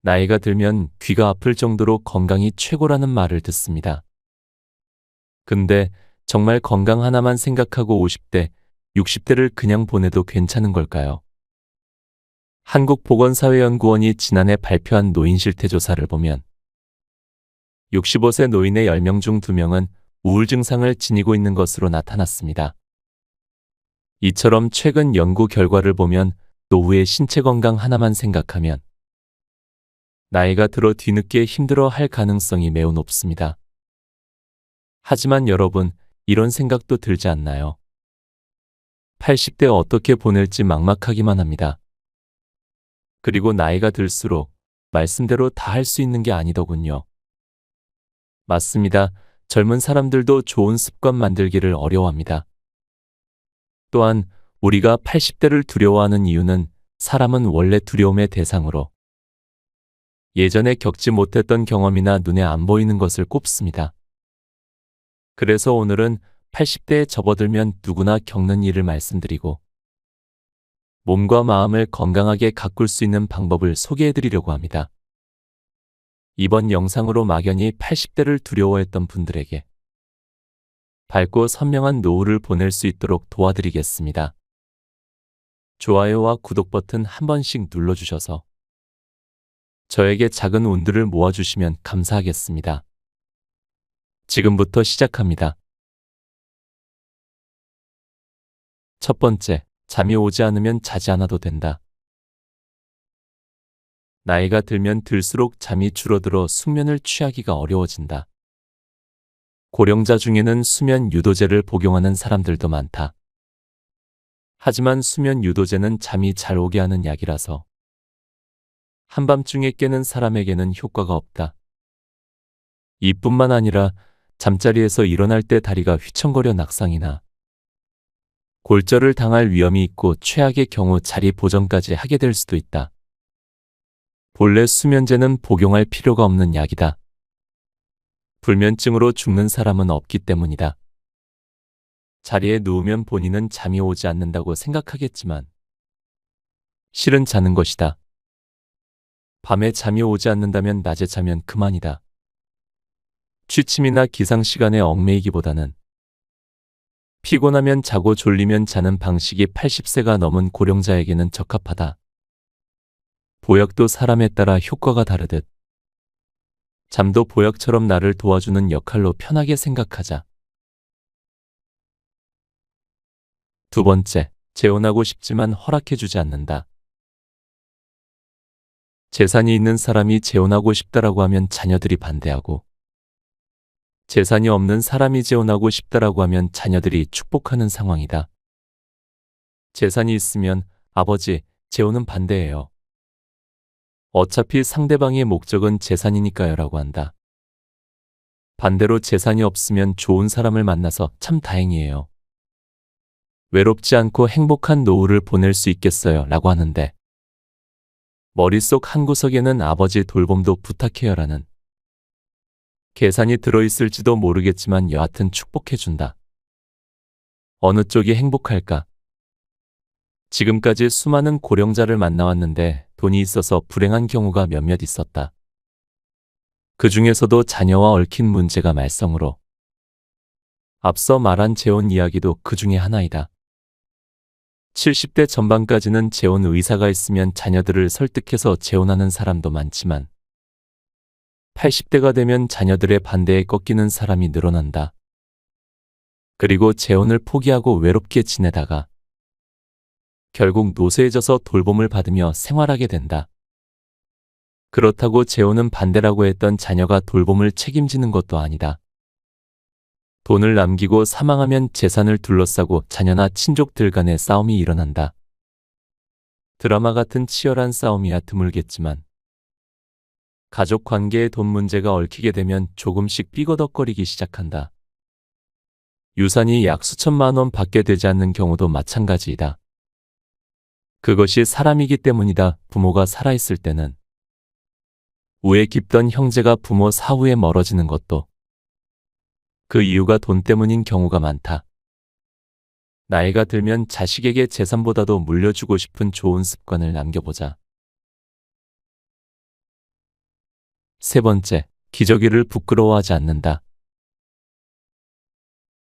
나이가 들면 귀가 아플 정도로 건강이 최고라는 말을 듣습니다. 근데 정말 건강 하나만 생각하고 50대, 60대를 그냥 보내도 괜찮은 걸까요? 한국보건사회연구원이 지난해 발표한 노인 실태 조사를 보면 65세 노인의 10명 중 2명은 우울 증상을 지니고 있는 것으로 나타났습니다. 이처럼 최근 연구 결과를 보면 노후의 신체 건강 하나만 생각하면 나이가 들어 뒤늦게 힘들어 할 가능성이 매우 높습니다. 하지만 여러분, 이런 생각도 들지 않나요? 80대 어떻게 보낼지 막막하기만 합니다. 그리고 나이가 들수록 말씀대로 다 할 수 있는 게 아니더군요. 맞습니다. 젊은 사람들도 좋은 습관 만들기를 어려워합니다. 또한 우리가 80대를 두려워하는 이유는 사람은 원래 두려움의 대상으로 예전에 겪지 못했던 경험이나 눈에 안 보이는 것을 꼽습니다. 그래서 오늘은 80대에 접어들면 누구나 겪는 일을 말씀드리고 몸과 마음을 건강하게 가꿀 수 있는 방법을 소개해드리려고 합니다. 이번 영상으로 막연히 80대를 두려워했던 분들에게 밝고 선명한 노후를 보낼 수 있도록 도와드리겠습니다. 좋아요와 구독 버튼 한 번씩 눌러주셔서 저에게 작은 운들을 모아주시면 감사하겠습니다. 지금부터 시작합니다. 첫 번째, 잠이 오지 않으면 자지 않아도 된다. 나이가 들면 들수록 잠이 줄어들어 숙면을 취하기가 어려워진다. 고령자 중에는 수면 유도제를 복용하는 사람들도 많다. 하지만 수면 유도제는 잠이 잘 오게 하는 약이라서 한밤중에 깨는 사람에게는 효과가 없다. 이뿐만 아니라 잠자리에서 일어날 때 다리가 휘청거려 낙상이나 골절을 당할 위험이 있고 최악의 경우 자리 보정까지 하게 될 수도 있다. 본래 수면제는 복용할 필요가 없는 약이다. 불면증으로 죽는 사람은 없기 때문이다. 자리에 누우면 본인은 잠이 오지 않는다고 생각하겠지만 실은 자는 것이다. 밤에 잠이 오지 않는다면 낮에 자면 그만이다. 취침이나 기상시간에 얽매이기보다는 피곤하면 자고 졸리면 자는 방식이 80세가 넘은 고령자에게는 적합하다. 보약도 사람에 따라 효과가 다르듯 잠도 보약처럼 나를 도와주는 역할로 편하게 생각하자. 두 번째, 재혼하고 싶지만 허락해주지 않는다. 재산이 있는 사람이 재혼하고 싶다라고 하면 자녀들이 반대하고 재산이 없는 사람이 재혼하고 싶다라고 하면 자녀들이 축복하는 상황이다. 재산이 있으면 아버지, 재혼은 반대해요. 어차피 상대방의 목적은 재산이니까요 라고 한다. 반대로 재산이 없으면 좋은 사람을 만나서 참 다행이에요. 외롭지 않고 행복한 노후를 보낼 수 있겠어요 라고 하는데 머릿속 한구석에는 아버지 돌봄도 부탁해요 라는 계산이 들어있을지도 모르겠지만 여하튼 축복해준다. 어느 쪽이 행복할까? 지금까지 수많은 고령자를 만나왔는데 돈이 있어서 불행한 경우가 몇몇 있었다. 그 중에서도 자녀와 얽힌 문제가 말썽으로 앞서 말한 재혼 이야기도 그 중에 하나이다. 70대 전반까지는 재혼 의사가 있으면 자녀들을 설득해서 재혼하는 사람도 많지만 80대가 되면 자녀들의 반대에 꺾이는 사람이 늘어난다. 그리고 재혼을 포기하고 외롭게 지내다가 결국 노쇠해져서 돌봄을 받으며 생활하게 된다. 그렇다고 재혼은 반대라고 했던 자녀가 돌봄을 책임지는 것도 아니다. 돈을 남기고 사망하면 재산을 둘러싸고 자녀나 친족들 간의 싸움이 일어난다. 드라마 같은 치열한 싸움이야 드물겠지만 가족 관계에 돈 문제가 얽히게 되면 조금씩 삐거덕거리기 시작한다. 유산이 약 수천만 원 받게 되지 않는 경우도 마찬가지이다. 그것이 사람이기 때문이다. 부모가 살아있을 때는 우애 깊던 형제가 부모 사후에 멀어지는 것도 그 이유가 돈 때문인 경우가 많다. 나이가 들면 자식에게 재산보다도 물려주고 싶은 좋은 습관을 남겨보자. 세 번째, 기저귀를 부끄러워하지 않는다.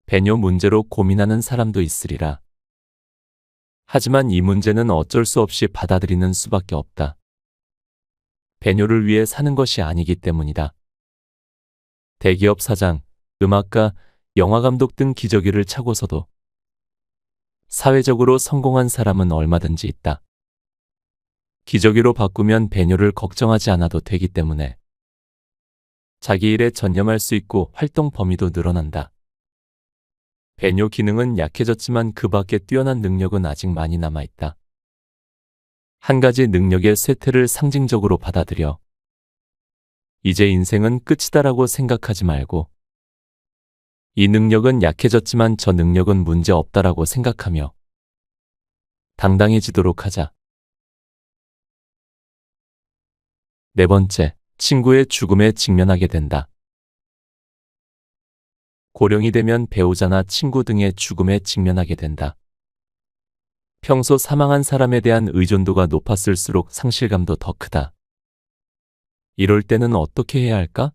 배뇨 문제로 고민하는 사람도 있으리라. 하지만 이 문제는 어쩔 수 없이 받아들이는 수밖에 없다. 배뇨를 위해 사는 것이 아니기 때문이다. 대기업 사장, 음악가, 영화감독 등 기저귀를 차고서도 사회적으로 성공한 사람은 얼마든지 있다. 기저귀로 바꾸면 배뇨를 걱정하지 않아도 되기 때문에 자기 일에 전념할 수 있고 활동 범위도 늘어난다. 배뇨 기능은 약해졌지만 그 밖에 뛰어난 능력은 아직 많이 남아있다. 한 가지 능력의 쇠퇴를 상징적으로 받아들여 이제 인생은 끝이다라고 생각하지 말고 이 능력은 약해졌지만 저 능력은 문제 없다라고 생각하며 당당해지도록 하자. 네 번째, 친구의 죽음에 직면하게 된다. 고령이 되면 배우자나 친구 등의 죽음에 직면하게 된다. 평소 사망한 사람에 대한 의존도가 높았을수록 상실감도 더 크다. 이럴 때는 어떻게 해야 할까?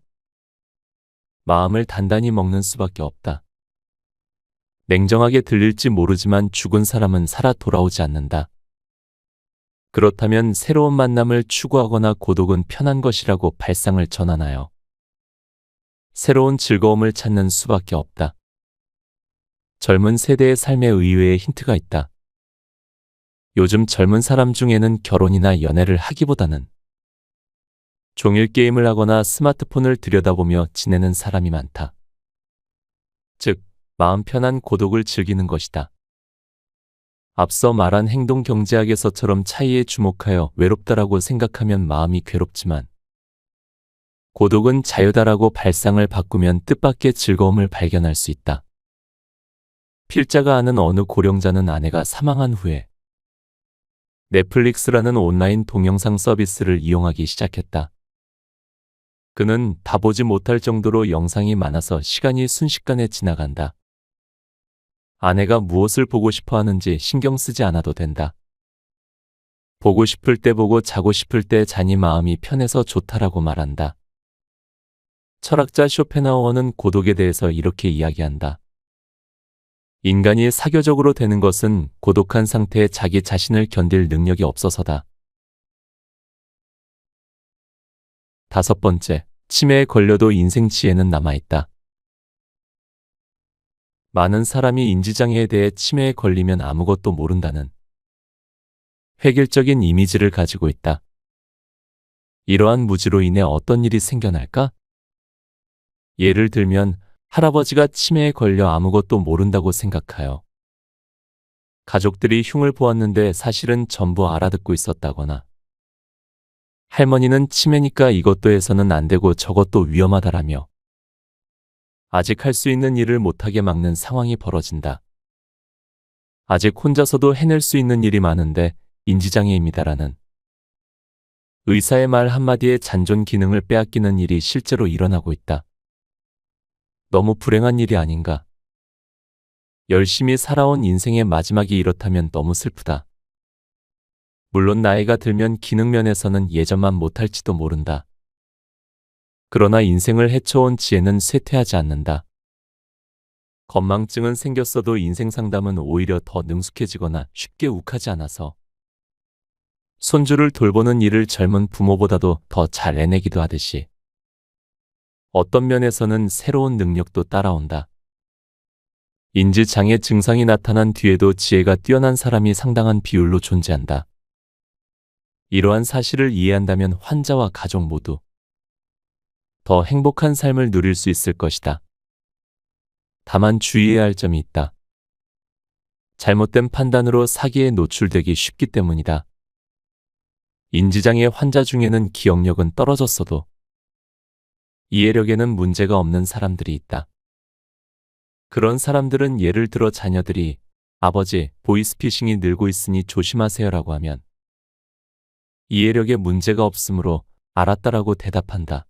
마음을 단단히 먹는 수밖에 없다. 냉정하게 들릴지 모르지만 죽은 사람은 살아 돌아오지 않는다. 그렇다면 새로운 만남을 추구하거나 고독은 편한 것이라고 발상을 전환하여 새로운 즐거움을 찾는 수밖에 없다. 젊은 세대의 삶에 의외의 힌트가 있다. 요즘 젊은 사람 중에는 결혼이나 연애를 하기보다는 종일 게임을 하거나 스마트폰을 들여다보며 지내는 사람이 많다. 즉, 마음 편한 고독을 즐기는 것이다. 앞서 말한 행동 경제학에서처럼 차이에 주목하여 외롭다라고 생각하면 마음이 괴롭지만 고독은 자유다라고 발상을 바꾸면 뜻밖의 즐거움을 발견할 수 있다. 필자가 아는 어느 고령자는 아내가 사망한 후에 넷플릭스라는 온라인 동영상 서비스를 이용하기 시작했다. 그는 다 보지 못할 정도로 영상이 많아서 시간이 순식간에 지나간다. 아내가 무엇을 보고 싶어 하는지 신경 쓰지 않아도 된다. 보고 싶을 때 보고 자고 싶을 때 자니 마음이 편해서 좋다라고 말한다. 철학자 쇼펜하우어는 고독에 대해서 이렇게 이야기한다. 인간이 사교적으로 되는 것은 고독한 상태에 자기 자신을 견딜 능력이 없어서다. 다섯 번째, 치매에 걸려도 인생 지혜는 남아있다. 많은 사람이 인지장애에 대해 치매에 걸리면 아무것도 모른다는 획일적인 이미지를 가지고 있다. 이러한 무지로 인해 어떤 일이 생겨날까? 예를 들면 할아버지가 치매에 걸려 아무것도 모른다고 생각하여 가족들이 흉을 보았는데 사실은 전부 알아듣고 있었다거나 할머니는 치매니까 이것도 해서는 안 되고 저것도 위험하다라며 아직 할 수 있는 일을 못하게 막는 상황이 벌어진다. 아직 혼자서도 해낼 수 있는 일이 많은데 인지장애입니다라는 의사의 말 한마디에 잔존 기능을 빼앗기는 일이 실제로 일어나고 있다. 너무 불행한 일이 아닌가? 열심히 살아온 인생의 마지막이 이렇다면 너무 슬프다. 물론 나이가 들면 기능면에서는 예전만 못할지도 모른다. 그러나 인생을 헤쳐온 지혜는 쇠퇴하지 않는다. 건망증은 생겼어도 인생 상담은 오히려 더 능숙해지거나 쉽게 욱하지 않아서 손주를 돌보는 일을 젊은 부모보다도 더 잘 해내기도 하듯이 어떤 면에서는 새로운 능력도 따라온다. 인지장애 증상이 나타난 뒤에도 지혜가 뛰어난 사람이 상당한 비율로 존재한다. 이러한 사실을 이해한다면 환자와 가족 모두 더 행복한 삶을 누릴 수 있을 것이다. 다만 주의해야 할 점이 있다. 잘못된 판단으로 사기에 노출되기 쉽기 때문이다. 인지장애 환자 중에는 기억력은 떨어졌어도 이해력에는 문제가 없는 사람들이 있다. 그런 사람들은 예를 들어 자녀들이 아버지, 보이스피싱이 늘고 있으니 조심하세요라고 하면 이해력에 문제가 없으므로 알았다라고 대답한다.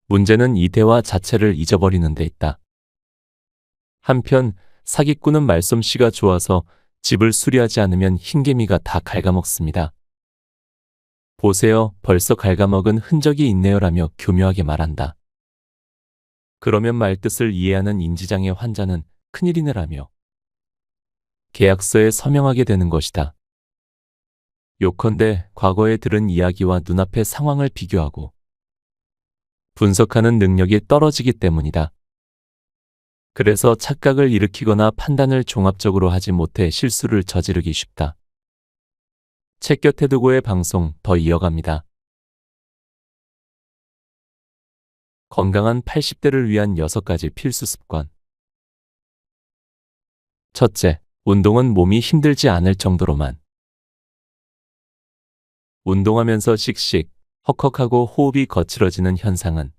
문제는 이 대화 자체를 잊어버리는 데 있다. 한편 사기꾼은 말솜씨가 좋아서 집을 수리하지 않으면 흰개미가 다 갉아먹습니다. 보세요, 벌써 갉아먹은 흔적이 있네요라며 교묘하게 말한다. 그러면 말뜻을 이해하는 인지장애 환자는 큰일이네라며 계약서에 서명하게 되는 것이다. 요컨대 과거에 들은 이야기와 눈앞의 상황을 비교하고 분석하는 능력이 떨어지기 때문이다. 그래서 착각을 일으키거나 판단을 종합적으로 하지 못해 실수를 저지르기 쉽다. 책 곁에 두고의 방송 더 이어갑니다. 건강한 80대를 위한 6가지 필수 습관. 첫째, 운동은 몸이 힘들지 않을 정도로만. 운동하면서 씩씩, 헉헉하고 호흡이 거칠어지는 현상은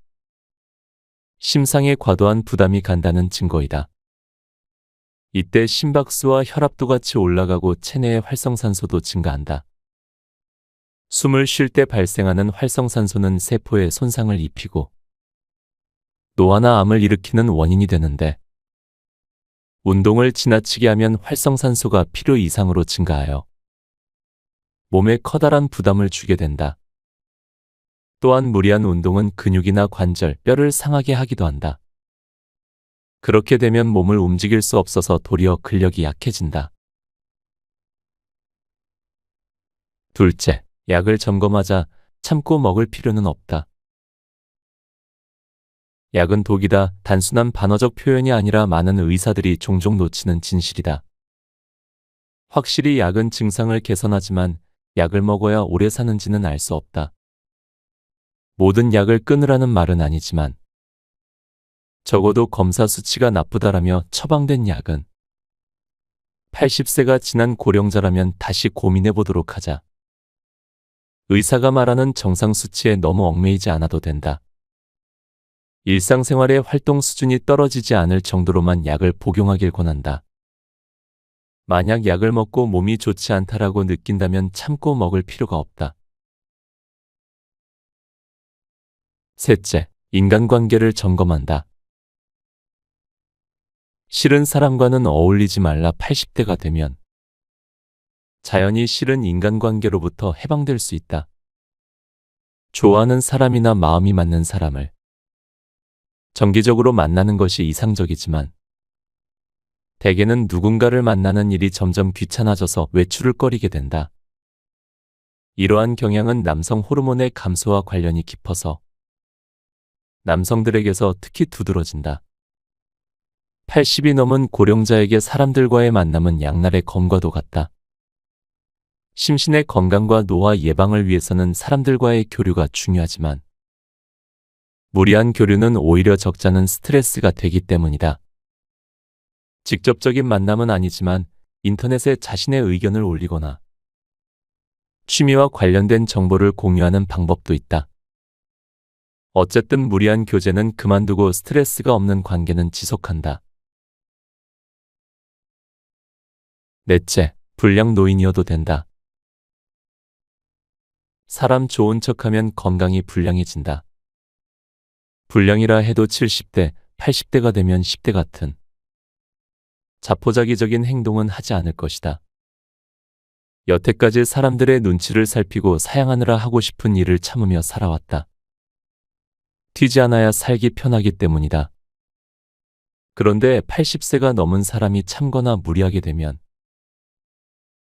심상에 과도한 부담이 간다는 증거이다. 이때 심박수와 혈압도 같이 올라가고 체내의 활성산소도 증가한다. 숨을 쉴 때 발생하는 활성산소는 세포에 손상을 입히고 노화나 암을 일으키는 원인이 되는데 운동을 지나치게 하면 활성산소가 필요 이상으로 증가하여 몸에 커다란 부담을 주게 된다. 또한 무리한 운동은 근육이나 관절, 뼈를 상하게 하기도 한다. 그렇게 되면 몸을 움직일 수 없어서 도리어 근력이 약해진다. 둘째, 약을 점검하자 참고 먹을 필요는 없다. 약은 독이다. 단순한 반어적 표현이 아니라 많은 의사들이 종종 놓치는 진실이다. 확실히 약은 증상을 개선하지만 약을 먹어야 오래 사는지는 알 수 없다. 모든 약을 끊으라는 말은 아니지만 적어도 검사 수치가 나쁘다라며 처방된 약은 80세가 지난 고령자라면 다시 고민해 보도록 하자. 의사가 말하는 정상 수치에 너무 얽매이지 않아도 된다. 일상생활의 활동 수준이 떨어지지 않을 정도로만 약을 복용하길 권한다. 만약 약을 먹고 몸이 좋지 않다라고 느낀다면 참고 먹을 필요가 없다. 셋째, 인간관계를 점검한다. 싫은 사람과는 어울리지 말라. 80대가 되면 자연히 싫은 인간관계로부터 해방될 수 있다. 좋아하는 사람이나 마음이 맞는 사람을 정기적으로 만나는 것이 이상적이지만 대개는 누군가를 만나는 일이 점점 귀찮아져서 외출을 꺼리게 된다. 이러한 경향은 남성 호르몬의 감소와 관련이 깊어서 남성들에게서 특히 두드러진다. 80이 넘은 고령자에게 사람들과의 만남은 양날의 검과도 같다. 심신의 건강과 노화 예방을 위해서는 사람들과의 교류가 중요하지만 무리한 교류는 오히려 적잖은 스트레스가 되기 때문이다. 직접적인 만남은 아니지만 인터넷에 자신의 의견을 올리거나 취미와 관련된 정보를 공유하는 방법도 있다. 어쨌든 무리한 교제는 그만두고 스트레스가 없는 관계는 지속한다. 넷째, 불량 노인이어도 된다. 사람 좋은 척하면 건강이 불량해진다. 불량이라 해도 70대, 80대가 되면 10대 같은 자포자기적인 행동은 하지 않을 것이다. 여태까지 사람들의 눈치를 살피고 사양하느라 하고 싶은 일을 참으며 살아왔다. 튀지 않아야 살기 편하기 때문이다. 그런데 80세가 넘은 사람이 참거나 무리하게 되면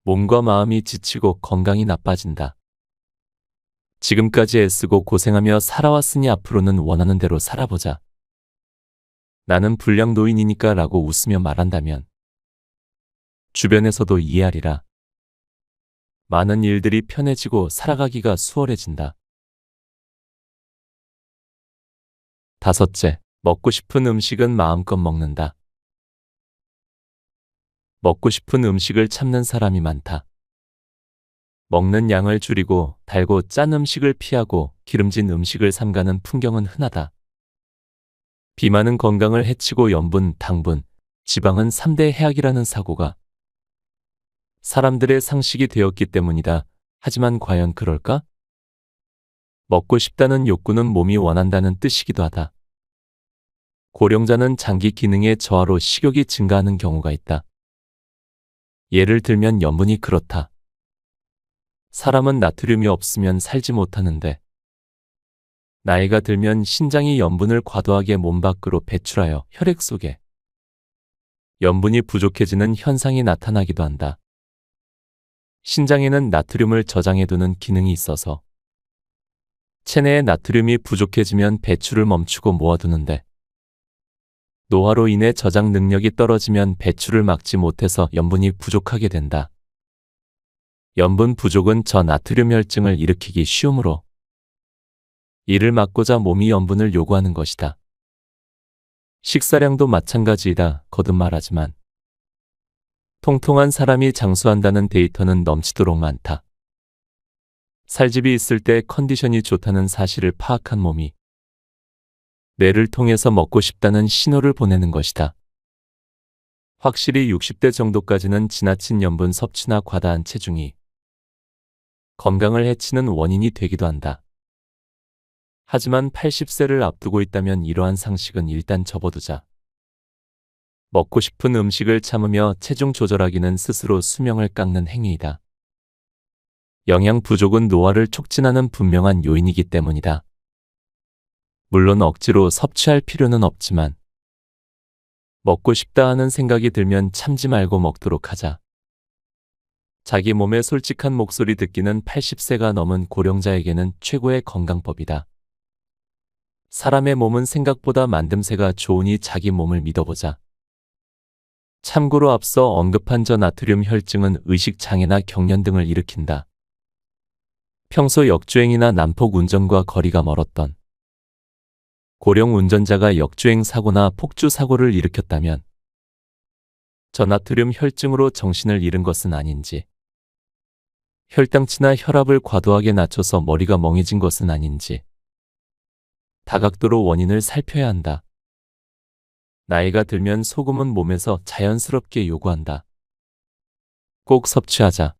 몸과 마음이 지치고 건강이 나빠진다. 지금까지 애쓰고 고생하며 살아왔으니 앞으로는 원하는 대로 살아보자. 나는 불량 노인이니까 라고 웃으며 말한다면 주변에서도 이해하리라. 많은 일들이 편해지고 살아가기가 수월해진다. 다섯째, 먹고 싶은 음식은 마음껏 먹는다. 먹고 싶은 음식을 참는 사람이 많다. 먹는 양을 줄이고 달고 짠 음식을 피하고 기름진 음식을 삼가는 풍경은 흔하다. 비만은 건강을 해치고 염분, 당분, 지방은 3대 해악이라는 사고가 사람들의 상식이 되었기 때문이다. 하지만 과연 그럴까? 먹고 싶다는 욕구는 몸이 원한다는 뜻이기도 하다. 고령자는 장기 기능의 저하로 식욕이 증가하는 경우가 있다. 예를 들면 염분이 그렇다. 사람은 나트륨이 없으면 살지 못하는데 나이가 들면 신장이 염분을 과도하게 몸 밖으로 배출하여 혈액 속에 염분이 부족해지는 현상이 나타나기도 한다. 신장에는 나트륨을 저장해두는 기능이 있어서 체내에 나트륨이 부족해지면 배출을 멈추고 모아두는데 노화로 인해 저장 능력이 떨어지면 배출을 막지 못해서 염분이 부족하게 된다. 염분 부족은 저나트륨 혈증을 일으키기 쉬우므로 이를 막고자 몸이 염분을 요구하는 것이다. 식사량도 마찬가지이다. 거듭 말하지만 통통한 사람이 장수한다는 데이터는 넘치도록 많다. 살집이 있을 때 컨디션이 좋다는 사실을 파악한 몸이 뇌를 통해서 먹고 싶다는 신호를 보내는 것이다. 확실히 60대 정도까지는 지나친 염분 섭취나 과다한 체중이 건강을 해치는 원인이 되기도 한다. 하지만 80세를 앞두고 있다면 이러한 상식은 일단 접어두자. 먹고 싶은 음식을 참으며 체중 조절하기는 스스로 수명을 깎는 행위이다. 영양 부족은 노화를 촉진하는 분명한 요인이기 때문이다. 물론 억지로 섭취할 필요는 없지만 먹고 싶다 하는 생각이 들면 참지 말고 먹도록 하자. 자기 몸의 솔직한 목소리 듣기는 80세가 넘은 고령자에게는 최고의 건강법이다. 사람의 몸은 생각보다 만듦새가 좋으니 자기 몸을 믿어보자. 참고로 앞서 언급한 저나트륨 혈증은 의식장애나 경련 등을 일으킨다. 평소 역주행이나 난폭 운전과 거리가 멀었던 고령 운전자가 역주행 사고나 폭주 사고를 일으켰다면 저나트륨 혈증으로 정신을 잃은 것은 아닌지, 혈당치나 혈압을 과도하게 낮춰서 머리가 멍해진 것은 아닌지 다각도로 원인을 살펴야 한다. 나이가 들면 소금은 몸에서 자연스럽게 요구한다. 꼭 섭취하자.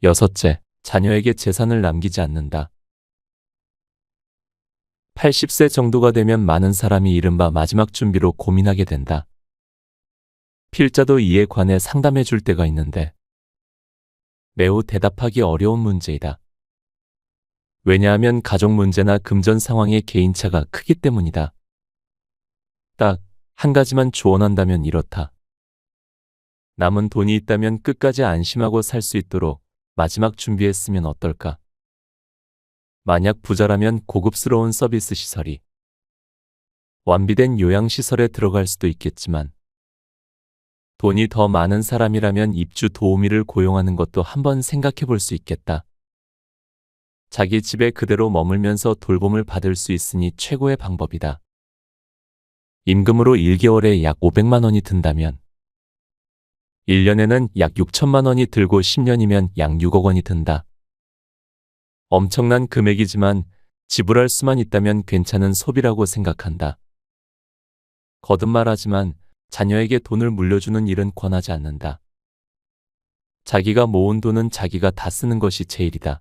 여섯째, 자녀에게 재산을 남기지 않는다. 80세 정도가 되면 많은 사람이 이른바 마지막 준비로 고민하게 된다. 필자도 이에 관해 상담해 줄 때가 있는데 매우 대답하기 어려운 문제이다. 왜냐하면 가족 문제나 금전 상황의 개인차가 크기 때문이다. 딱 한 가지만 조언한다면 이렇다. 남은 돈이 있다면 끝까지 안심하고 살 수 있도록 마지막 준비했으면 어떨까? 만약 부자라면 고급스러운 서비스 시설이 완비된 요양시설에 들어갈 수도 있겠지만 돈이 더 많은 사람이라면 입주 도우미를 고용하는 것도 한번 생각해 볼 수 있겠다. 자기 집에 그대로 머물면서 돌봄을 받을 수 있으니 최고의 방법이다. 임금으로 1개월에 약 500만 원이 든다면 1년에는 약 6천만 원이 들고 10년이면 약 6억 원이 든다. 엄청난 금액이지만 지불할 수만 있다면 괜찮은 소비라고 생각한다. 거듭 말하지만 자녀에게 돈을 물려주는 일은 권하지 않는다. 자기가 모은 돈은 자기가 다 쓰는 것이 제일이다.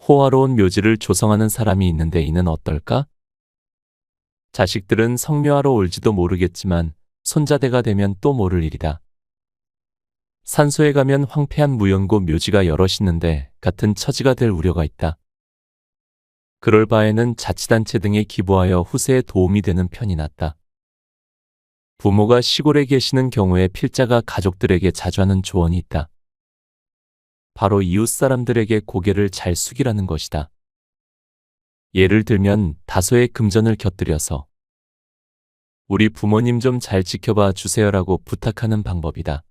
호화로운 묘지를 조성하는 사람이 있는데 이는 어떨까? 자식들은 성묘하러 올지도 모르겠지만 손자대가 되면 또 모를 일이다. 산소에 가면 황폐한 무연고 묘지가 여럿 있는데 같은 처지가 될 우려가 있다. 그럴 바에는 자치단체 등에 기부하여 후세에 도움이 되는 편이 낫다. 부모가 시골에 계시는 경우에 필자가 가족들에게 자주 하는 조언이 있다. 바로 이웃 사람들에게 고개를 잘 숙이라는 것이다. 예를 들면 다소의 금전을 곁들여서 우리 부모님 좀 잘 지켜봐 주세요라고 부탁하는 방법이다.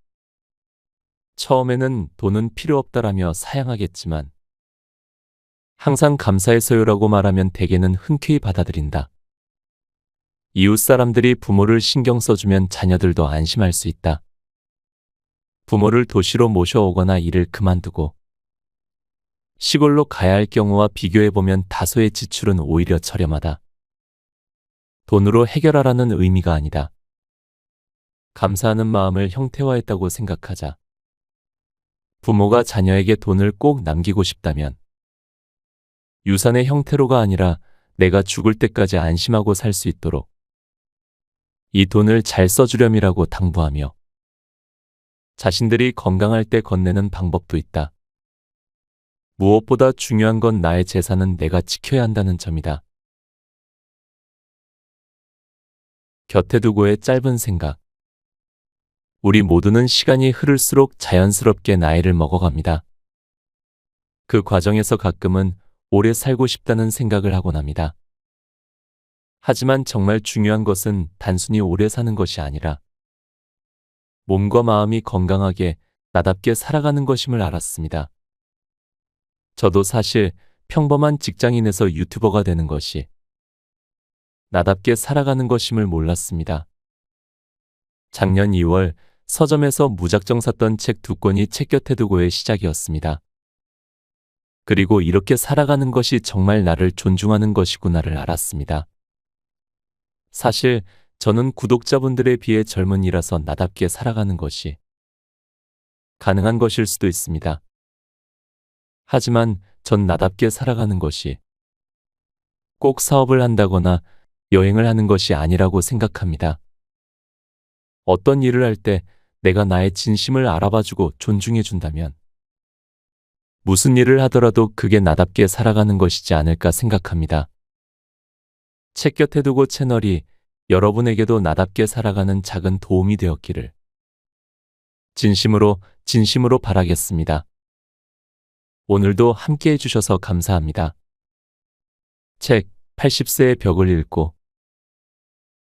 처음에는 돈은 필요 없다라며 사양하겠지만 항상 감사해서요라고 말하면 대개는 흔쾌히 받아들인다. 이웃 사람들이 부모를 신경 써주면 자녀들도 안심할 수 있다. 부모를 도시로 모셔오거나 일을 그만두고 시골로 가야 할 경우와 비교해보면 다소의 지출은 오히려 저렴하다. 돈으로 해결하라는 의미가 아니다. 감사하는 마음을 형태화했다고 생각하자. 부모가 자녀에게 돈을 꼭 남기고 싶다면 유산의 형태로가 아니라 내가 죽을 때까지 안심하고 살 수 있도록 이 돈을 잘 써주렴이라고 당부하며 자신들이 건강할 때 건네는 방법도 있다. 무엇보다 중요한 건 나의 재산은 내가 지켜야 한다는 점이다. 곁에 두고의 짧은 생각. 우리 모두는 시간이 흐를수록 자연스럽게 나이를 먹어갑니다. 그 과정에서 가끔은 오래 살고 싶다는 생각을 하곤 합니다. 하지만 정말 중요한 것은 단순히 오래 사는 것이 아니라 몸과 마음이 건강하게 나답게 살아가는 것임을 알았습니다. 저도 사실 평범한 직장인에서 유튜버가 되는 것이 나답게 살아가는 것임을 몰랐습니다. 작년 2월 서점에서 무작정 샀던 책 2권이 책 곁에 두고의 시작이었습니다. 그리고 이렇게 살아가는 것이 정말 나를 존중하는 것이구나를 알았습니다. 사실 저는 구독자분들에 비해 젊은이라서 나답게 살아가는 것이 가능한 것일 수도 있습니다. 하지만 전 나답게 살아가는 것이 꼭 사업을 한다거나 여행을 하는 것이 아니라고 생각합니다. 어떤 일을 할 때 내가 나의 진심을 알아봐주고 존중해준다면 무슨 일을 하더라도 그게 나답게 살아가는 것이지 않을까 생각합니다. 책 곁에 두고 채널이 여러분에게도 나답게 살아가는 작은 도움이 되었기를 진심으로 바라겠습니다. 오늘도 함께 해주셔서 감사합니다. 책 80세의 벽을 읽고